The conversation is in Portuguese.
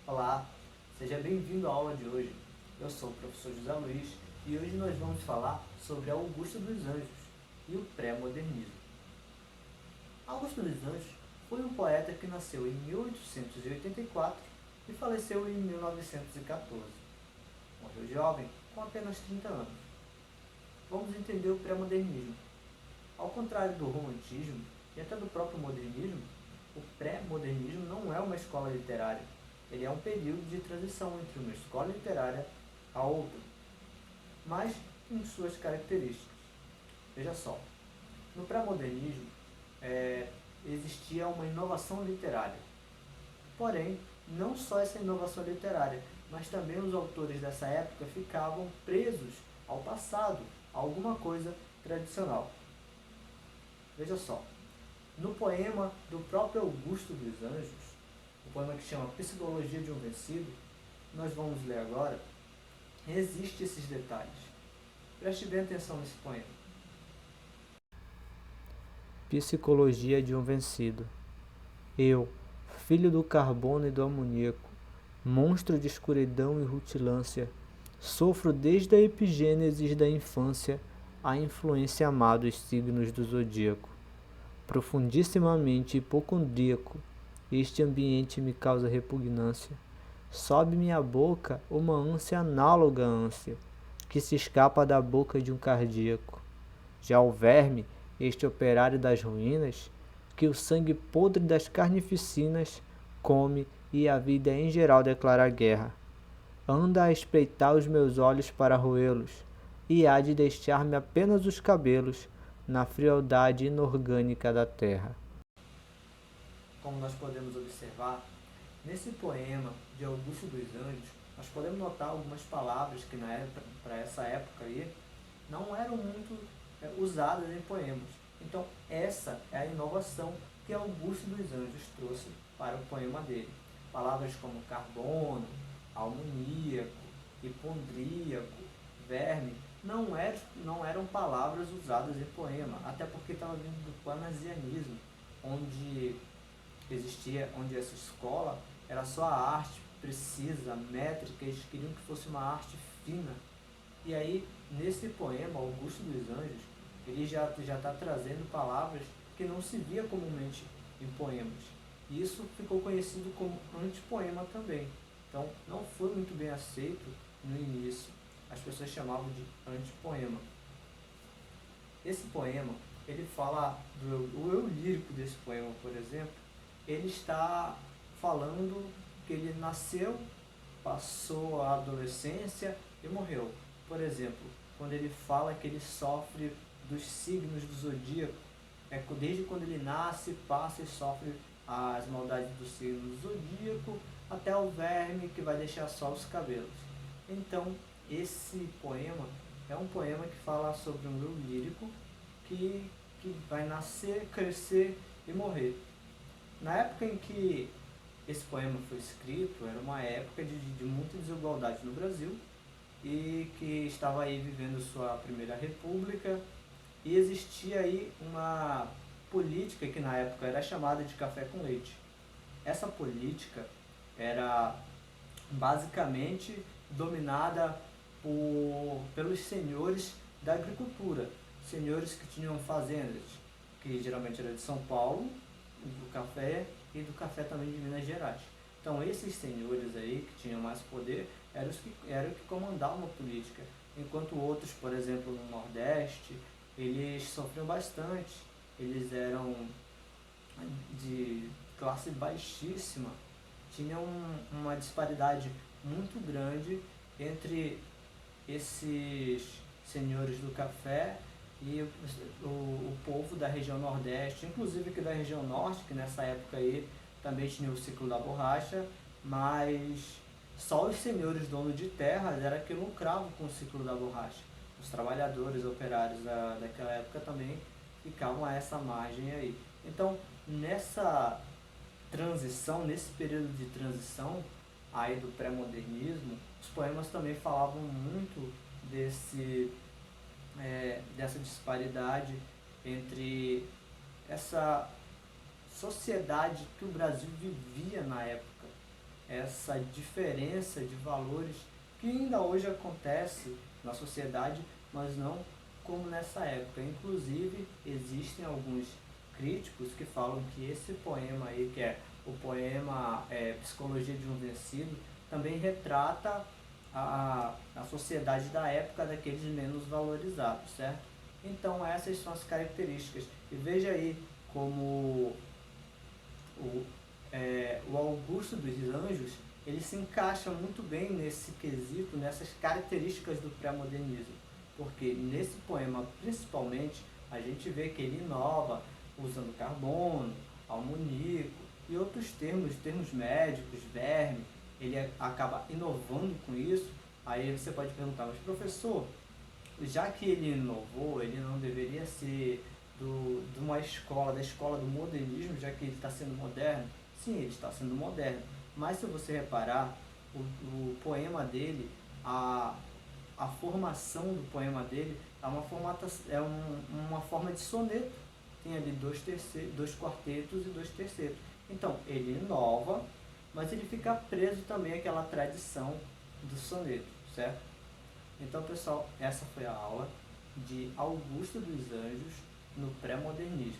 Olá, seja bem-vindo à aula de hoje. Eu sou o professor José Luiz e hoje nós vamos falar sobre Augusto dos Anjos e o pré-modernismo. Augusto dos Anjos foi um poeta que nasceu em 1884 e faleceu em 1914. Morreu jovem, com apenas 30 anos. Vamos entender o pré-modernismo. Ao contrário do romantismo e até do próprio modernismo, o pré-modernismo não é uma escola literária. Ele é um período de transição entre uma escola literária a outra, mas em suas características. Veja só, no pré-modernismo existia uma inovação literária. Porém, não só essa inovação literária, mas também os autores dessa época ficavam presos ao passado, a alguma coisa tradicional. Veja só, no poema do próprio Augusto dos Anjos, o poema que chama Psicologia de um Vencido, nós vamos ler agora, existem esses detalhes. Preste bem atenção nesse poema. Psicologia de um vencido. Eu, filho do carbono e do amoníaco, monstro de escuridão e rutilância, sofro desde a epigênese da infância a influência má dos signos do zodíaco. Profundissimamente hipocondríaco, este ambiente me causa repugnância. Sobe-me à boca uma ânsia análoga à ânsia, que se escapa da boca de um cardíaco. Já o verme, este operário das ruínas, que o sangue podre das carnificinas come e a vida em geral declara guerra. Anda a espreitar os meus olhos para roê-los, e há de deixar-me apenas os cabelos na frialdade inorgânica da terra. Como nós podemos observar, nesse poema de Augusto dos Anjos, nós podemos notar algumas palavras que para essa época aí não eram muito usadas em poemas. Então, essa é a inovação que Augusto dos Anjos trouxe para o poema dele. Palavras como carbono, amoníaco, hipondríaco, verme, não eram palavras usadas em poema, até porque estava vindo do panasianismo, onde essa escola era só a arte precisa, métrica, eles queriam que fosse uma arte fina. E aí, nesse poema, Augusto dos Anjos, ele já está trazendo palavras que não se via comumente em poemas. E isso ficou conhecido como antipoema também. Então, não foi muito bem aceito no início. As pessoas chamavam de antipoema. Esse poema, ele fala o eu lírico desse poema, por exemplo, ele está falando que ele nasceu, passou a adolescência e morreu. Por exemplo, quando ele fala que ele sofre dos signos do zodíaco, desde quando ele nasce, passa e sofre as maldades do signo do zodíaco, até o verme que vai deixar só os cabelos. Então, esse poema é um poema que fala sobre um eu lírico que vai nascer, crescer e morrer. Na época em que esse poema foi escrito, era uma época de muita desigualdade no Brasil e que estava aí vivendo sua primeira república e existia aí uma política que na época era chamada de café com leite. Essa política era basicamente dominada pelos senhores da agricultura, senhores que tinham fazendas, que geralmente era de São Paulo, do café e do café também de Minas Gerais. Então esses senhores aí que tinham mais poder eram os que comandavam a política, enquanto outros, por exemplo, no Nordeste, eles sofriam bastante, eles eram de classe baixíssima, tinham uma disparidade muito grande entre esses senhores do café e o povo da região Nordeste, inclusive aqui da região Norte, que nessa época aí também tinha o ciclo da borracha, mas só os senhores donos de terras era que lucravam com o ciclo da borracha. Os trabalhadores operários daquela época também ficavam a essa margem aí. Então, nessa transição, nesse período de transição aí do pré-modernismo, os poemas também falavam muito dessa disparidade entre essa sociedade que o Brasil vivia na época. essa diferença de valores que ainda hoje acontece na sociedade, mas não como nessa época. Inclusive, existem alguns críticos que falam que esse poema aí, que é o poema Psicologia de um Vencido, também retrata a sociedade da época daqueles menos valorizados, certo? Então essas são as características. E veja aí como o Augusto dos Anjos, ele se encaixa muito bem nesse quesito, nessas características do pré-modernismo. Porque nesse poema, principalmente, a gente vê que ele inova usando carbono, almonico e outros termos médicos, verme. Ele acaba inovando com isso. Aí você pode perguntar, mas professor, já que ele inovou, ele não deveria ser de uma escola, da escola do modernismo, já que ele está sendo moderno? Sim, ele está sendo moderno. Mas se você reparar, o poema dele, a formação do poema dele é uma forma de soneto. Tem ali dois quartetos e dois tercetos. Então, ele inova, mas ele fica preso também àquela tradição do soneto, certo? Então, pessoal, essa foi a aula de Augusto dos Anjos no pré-modernismo.